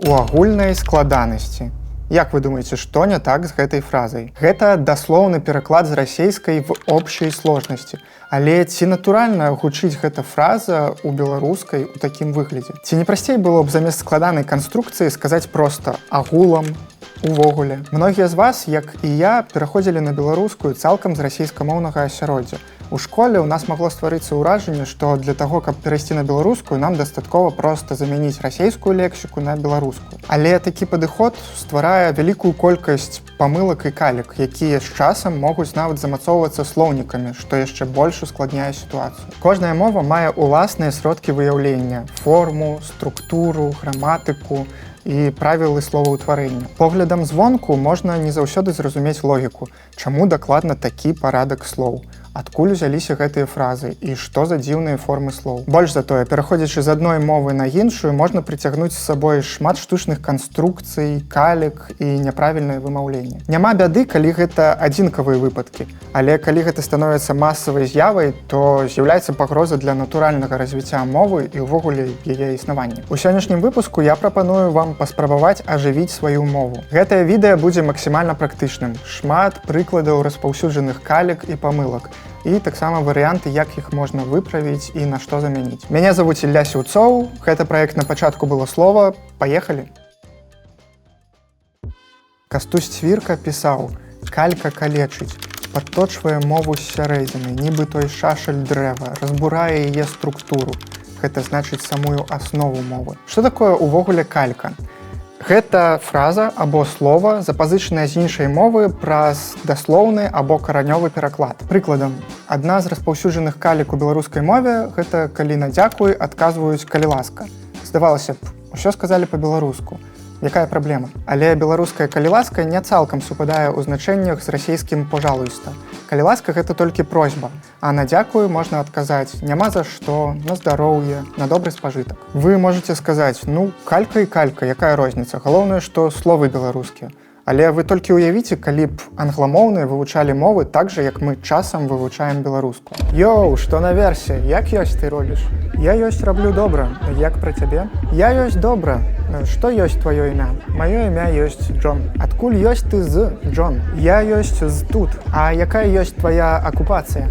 У агульнай складанасці. Як вы думаеце, што не так з гэтай фразай? Гэта даслоўны пераклад з расейскай в общай сложнасці. Але ці натуральна гучыць гэта фраза ў беларускай у такім выглядзе? Ці не прасцей было б замест складанай канструкцыі сказаць проста агулам, увогуле? Многія з вас, як і я, пераходзілі на беларускую цалкам з расейскамоўнага асяроддзя. У школе ў нас магло стварыцца ўражанне, што для таго, каб перайсці на беларускую, нам дастаткова проста замяніць расейскую лексіку на беларускую. Але такі падыход стварае вялікую колькасць памылак і калек, якія з часам могуць нават замацоўвацца слоўнікамі, што яшчэ больш ускладняе сітуацыю. Кожная мова мае ўласныя сродкі выяўлення: форму, структуру, граматыку і правілы словаўтварэння. Поглядам звонку можна не заўсёды зразумець логіку, чаму дакладна такі парадак слоў, адкуль узяліся гэтыя фразы і што за дзіўныя формы слоў. Больш за тое, пераходзячы з адной мовы на іншую, можна прыцягнуць з сабой шмат штучных канструкцый, калек і няправільнае вымаўленне. Няма бяды, калі гэта адзінкавыя выпадкі, але калі гэта становіцца масавай з'явай, то з'яўляецца пагроза для натуральнага развіцця мовы і ўвогуле яе існавання. У сённяшнім выпуску я прапаную вам паспрабаваць ажывіць сваю мову. Гэтае відэа будзе максімальна практычным. Шмат прыкладаў распаўсюджаных калек і памылак. І таксама варыянты, як іх можна выправіць і на што замяніць. Мяне завуць Ілля Сіўцоў, гэта праект «На пачатку было слова». Паехалі! Кастусь Цвірка пісаў: «Калька калечыць, падточвае мову з сярэдзіны, нібы той шашаль дрэва, разбурае яе структуру. Гэта значыць самую аснову мовы». Што такое ўвогуле калька? Гэта фраза або слова, запазычанае з іншай мовы праз даслоўны або каранёвы пераклад. Прыкладам, адна з распаўсюджаных калек у беларускай мове — гэта калі на дзякуй адказваюць «калі ласка». Здавалася б, усё сказалі па-беларуску. Якая праблема? Але беларуская «калі ласка» не цалкам супадае ў значэннях з расейскім «пожалуйста». «Калі ласка» — гэта толькі просьба, а на дзякую можна адказаць «няма за што», «на здароўе», «на добры спажытак». Вы можаце сказаць: «Ну, калька і калька, якая розніца? Галоўнае, што словы беларускія». Але вы толькі ўявіце, калі б англамоўныя вывучалі мовы так жа, як мы часам вывучаем беларускую. Йоу, што наверсе? Як ёсць ты робіш? Я ёсць раблю добра. Як пра цябе? Я ёсць добра. Што ёсць тваё імя? Маё імя ёсць Джон. Адкуль ёсць ты з Джон? Я ёсць з тут. А якая ёсць твая акупацыя?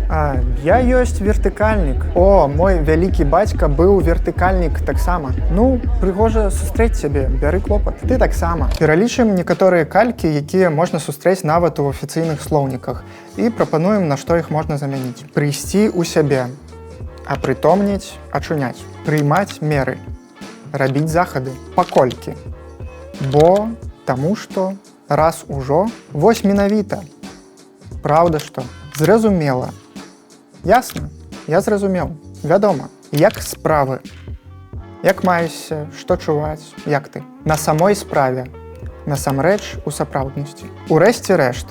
Я ёсць вертыкальнік. О, мой вялікі бацька быў вертыкальнік таксама. Ну, прыгожа сустрэць цябе, бяры клопат. Ты таксама. Пералічым некаторыя калькі, якія можна сустрэць нават у афіцыйных слоўніках, і прапануем, на што іх можна замяніць. Прыйсці ў сябе. Апрытомніць, ачуняць. Прыймаць меры. Рабіць захады. Паколькі. Бо, таму што, раз ужо, вось менавіта. Праўда, што? Зразумела. Ясна? Я зразумеў. Вядома. Як справы? Як маешся? Што чуваць? Як ты? На самой справе. Насамрэч, у сапраўднасці. Урэшце рэшт.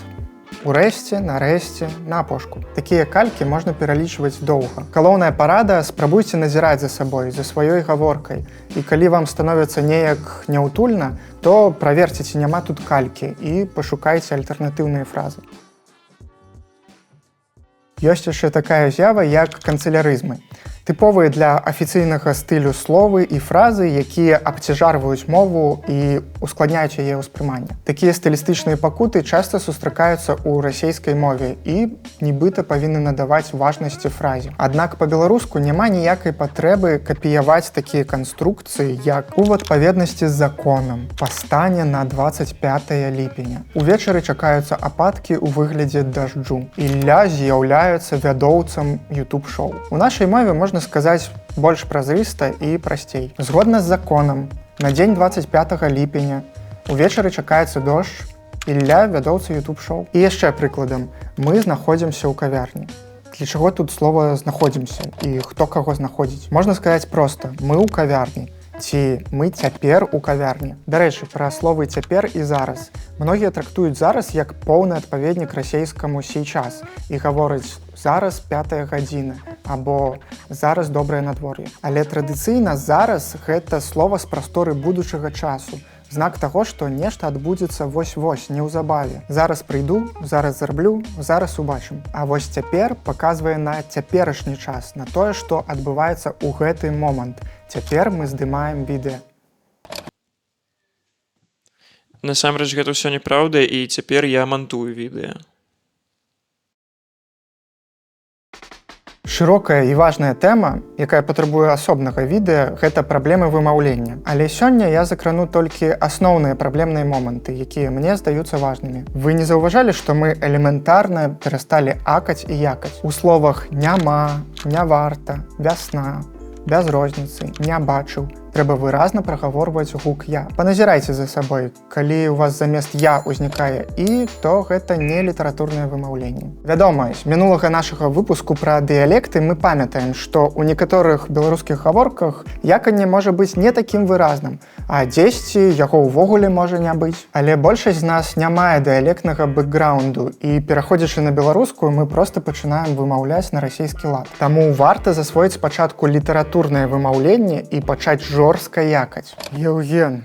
Урэшце, нарэшце, на апошку. Такія калькі можна пералічваць доўга. Галоўная парада — спрабуйце назіраць за сабой, за сваёй гаворкай. І калі вам становіцца неяк няўтульна, то праверце, ці няма тут калькі, і пашукайце альтэрнатыўныя фразы. Ёсць яшчэ такая з'ява, як канцылярызмы. Тыповыя для афіцыйнага стылю словы і фразы, якія абцяжарваюць мову і ускладняюць яе ўспрыманне. Такія стылістычныя пакуты часта сустракаюцца ў расейскай мове і нібыта павінны надаваць важнасці фразе. Аднак па-беларуску няма ніякай патрэбы капіяваць такія канструкцыі, як «у адпаведнасці з законам», «пастане на 25 ліпеня». Увечары чакаюцца ападкі ў выглядзе дажджу. Ілля з'яўляецца вядоўцам YouTube-шоу. У нашай мове можна сказаць больш празрыста і прасцей. Згодна з законам, на дзень 25 ліпеня увечары чакаецца дождж, Ілля вядоўца YouTube-шоу. І яшчэ прыкладам, мы знаходзімся ў кавярні. Для чаго тут слова «знаходзімся» і хто каго знаходзіць? Можна сказаць проста «мы ў кавярні» ці «мы цяпер у кавярні». Дарэчы, пра словы «цяпер» і «зараз». Многія трактуюць «зараз» як поўны адпаведнік расейскаму «сейчас» і гавораць «зараз 5 гадзіна» або «зараз добрае надвор'е». Але традыцыйна «зараз» — гэта слова з прасторы будучага часу. Знак таго, што нешта адбудзецца вось-вось, неўзабаве. Зараз прыйду, зараз зарблю, зараз убачым. А вось цяпер паказвае на цяперашні час, на тое, што адбываецца ў гэты момант. Цяпер мы здымаем відэа. Насамрэч гэта ўсё няпраўда, і цяпер я мантую відэа. Шырокая і важная тэма, якая патрабуе асобнага відэа, гэта праблемы вымаўлення. Але сёння я закрану толькі асноўныя праблемныя моманты, якія мне здаюцца важнымі. Вы не заўважалі, што мы элементарна перасталі акаць і якаць. У словах «няма», «не варта», «вясна», «без розніцы», «не бачыў» трэба выразна прагаворваць гук «я». Паназірайце за сабой. Калі у вас замест «я» узнікае «і», то гэта не літаратурнае вымаўленне. Вядома, з мінулага нашага выпуску пра дыялекты мы памятаем, што ў некаторых беларускіх гаворках яканне можа быць не такім выразным, а дзесьці яго ўвогуле можа не быць. Але большасць з нас не мае дыялектнага бэкграунду, і пераходзячы на беларускую, мы проста пачынаем вымаўляць на расійскі лад. Таму варта засвоіць спачатку літаратурнае вымаўленне і пачаць жорстка якаць. Евген,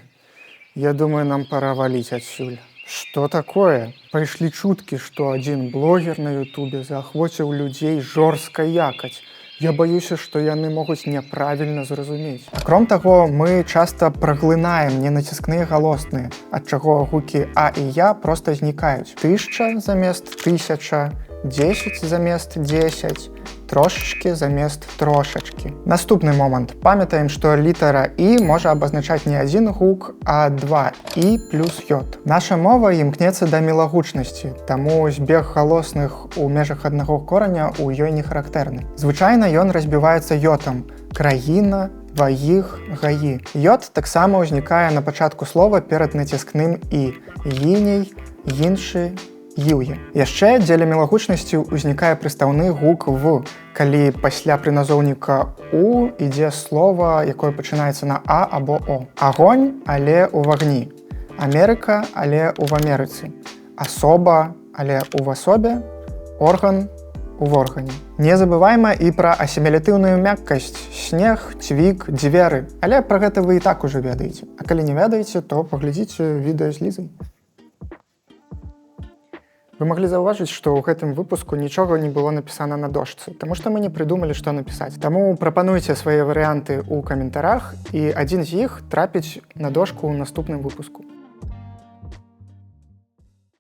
я думаю, нам пора валить отсюль. Что такое? Пайшлі чуткі, што адзін блогер на ютубе заахвоціў людзей жорстка якаць. Я баюся, што яны могуць няправільна зразумець. Акром таго, мы часта праглынаем ненаціскныя галосныя, ад чаго гукі «а» і «я» проста знікаюць. Тысяча замест тысяча, 10 замест 10, трошачкі замест трошачкі. Наступны момант. Памятаем, што літара «і» можа абазначаць не адзін гук, а два «і» плюс «й». Наша мова імкнецца да мілагучнасці, таму збег галосных у межах аднаго кораня ў ёй не характэрны. Звычайна ён разбіваецца «йотам» – краіна, дваіх, гаі. «Йот» таксама ўзнікае на пачатку слова перад націскным «і» – гіней, іншы, юе. Яшчэ дзеля мілагучнасці ўзнікае прыстаўны гук «в», калі пасля прыназоўніка «у» ідзе слова, якое пачынаецца на «а» або «о». Агонь, але ў вагні. Амерыка, але ў Амерыцы. Асоба, але ў асобе. Орган, у органе. Не забывайма і пра асімілятыўную мяккасць. Снег, цвік, дзверы. Але пра гэта вы і так ужо ведаеце. А калі не ведаеце, то паглядзіце відэа з Лізай. Вы маглі заўважыць, што ў гэтым выпуску нічога не было напісана на дошцы, таму што мы не прыдумалі, што напісаць. Таму прапануйце свае варыянты ў каментарах, і адзін з іх трапіць на дошку ў наступным выпуску.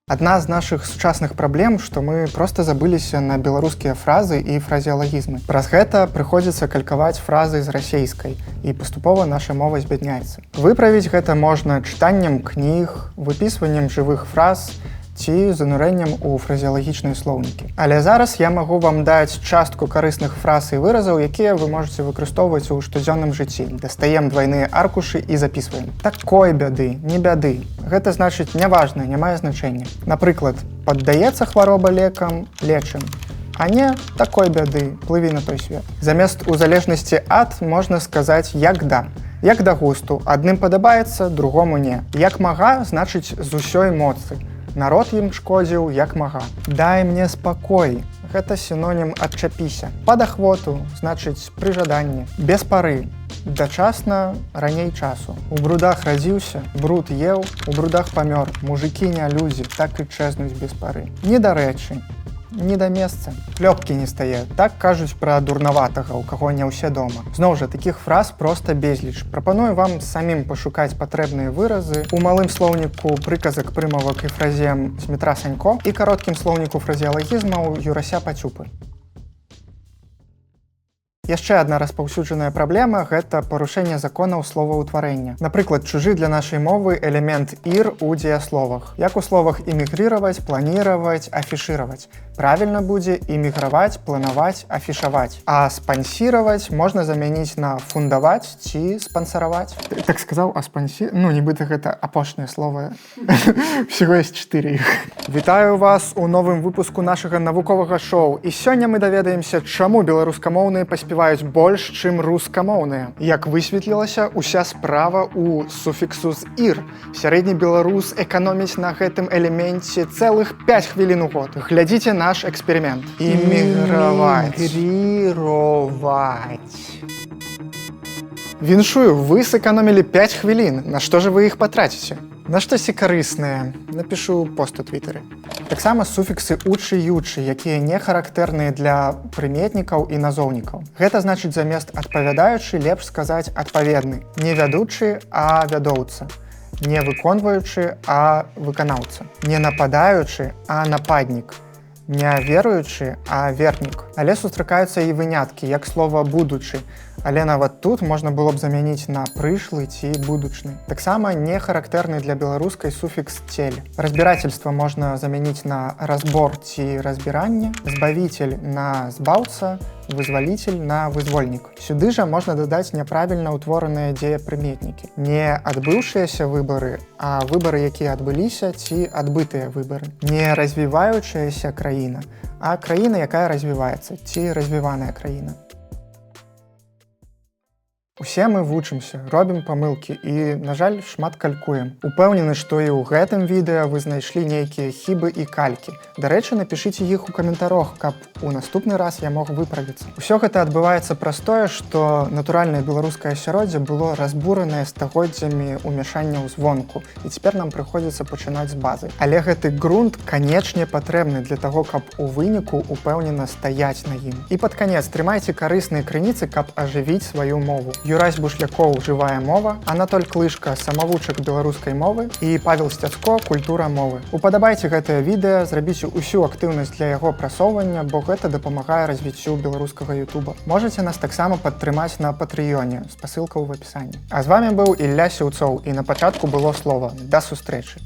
Адна з нашых сучасных праблем, што мы проста забыліся на беларускія фразы і фразеалагізмы. Праз гэта прыходзіцца калькаваць фразы з расейскай, і паступова наша мова збядняецца. Выправіць гэта можна чытаннем кніг, выпісваннем жывых фраз, ці занурэннем у фразеалагічныя слоўнікі. Але зараз я магу вам даць частку карысных фраз і выразаў, якія вы можаце выкарыстоўваць у штодзённым жыцці. Дастаем двайныя аркушы і запісваем. Такой бяды, не бяды. Гэта значыць няважна, не мае значэння. Напрыклад, паддаецца хвароба лекам, лечым. А не такой бяды, плыві на той свет. Замест у залежнасці ад можна сказаць як да. Як да густу. Адным падабаецца, другому не. Як мага значыць з усёй моцы. Народ ім шкодзіў як мага. Дай мне спакой. Гэта сінонім адчапіся. Пад ахвоту значыць пры жаданні. Без пары. Дачасна, раней часу. У брудах радзіўся, бруд еў, у брудах памёр. Мужыкі не людзі, так і чэзнуць без пары. Недарэчы. Не да месца. Клёпкі не стае. Так кажуць пра дурнаватага, у каго не ўсе дома. Зноў жа, такіх фраз проста безліч. Прапаную вам самім пашукаць патрэбныя выразы у малым слоўніку прыказак, прымавак і фразем Дмітра Санько і кароткім слоўніку фразеалагізмаў Юрася Пацюпы. Яшчэ адна распаўсюджаная праблема – гэта парушэнне законаў словаўтварэння. Напрыклад, чужы для нашай мовы элемент «ір» у дзеясловах. Як у словах «імігрыраваць», «планіраваць», «афішыраваць». Правільна будзе «іміграваць», «планаваць», «афішаваць». А «спансіраваць» можна замяніць на «фундаваць» ці «спансараваць». Так сказаў, а ну, нібыта гэта апошняе слово. Всего есть 4 іх. Вітаю вас у новым выпуску нашага навуковага шоу. І сёння мы даведаемся, чаму беларускамоўныя паспяваюць больш, чым рускамоўныя. Як высветлілася, уся справа ў суфіксу з «ір». Сярэдні беларус эканоміць на гэтым элеменце цэлых 5 хвілін у год. Глядзіце наш эксперымент. Іміграваць. Віншую, вы сэканомілі 5 хвілін. На што ж вы іх патраціце? На штосьці карыснае. Напішу пост у твітары. Таксама суфіксы «учы» і «ючы», якія не характэрныя для прыметнікаў і назоўнікаў. Гэта значыць замест «адпавядаючы» лепш сказаць «адпаведны». Не вядучы, а вядоўца. Не выконваючы, а выканаўца. Не нападаючы, а нападнік. Не веруючы, а вернік. Але сустракаюцца і выняткі, як слова будучы. Але нават тут можна было б замяніць на прышлы ці будучны. Таксама не характэрны для беларускай суфікс цель. Разбірательства можна замяніць на разбор ці разбіранне, збавіцель на збаўца, вызваліцель на вызвольнік. Сюды жа можна дадаць няправільна ўтвораныя дзеепрыметнікі. Не адбыўшыяся выбары, а выбары, якія адбыліся, ці адбытыя выбары. Не развіваючаяся краіна, а краіна, якая развіваецца, ці развіваная краіна. Усе мы вучымся, робім памылкі і, на жаль, шмат калькуем. Упэўнены, што і ў гэтым відэа вы знайшлі нейкія хібы і калькі. Дарэчы, напішыце іх у каментарах, каб у наступны раз я мог выправіцца. Усё гэта адбываецца праз тое, што натуральнае беларускае асяроддзе было разбуранае стагоддзямі ўмяшанняў звонку, і цяпер нам прыходзіцца пачынаць з базы. Але гэты грунт канечне патрэбны для таго, каб у выніку упэўнена стаяць на ім. І пад канец трымайце карысныя крыніцы, каб ажывіць сваю мову. Юрась Бушлякоў «Жывая мова», Анатоль Клышка «Самавучак беларускай мовы» і Павел Сцяцко «Культура мовы». Упадабайце гэтае відэа, зрабіце ўсю актыўнасць для яго прасоўвання, бо гэта дапамагае развіццю беларускага ютуба. Можаце нас таксама падтрымаць на Патрыёне, спасылка ў апісанні. А з вами быў Ілля Сіўцоў, і на пачатку было слова. Да сустрэчы!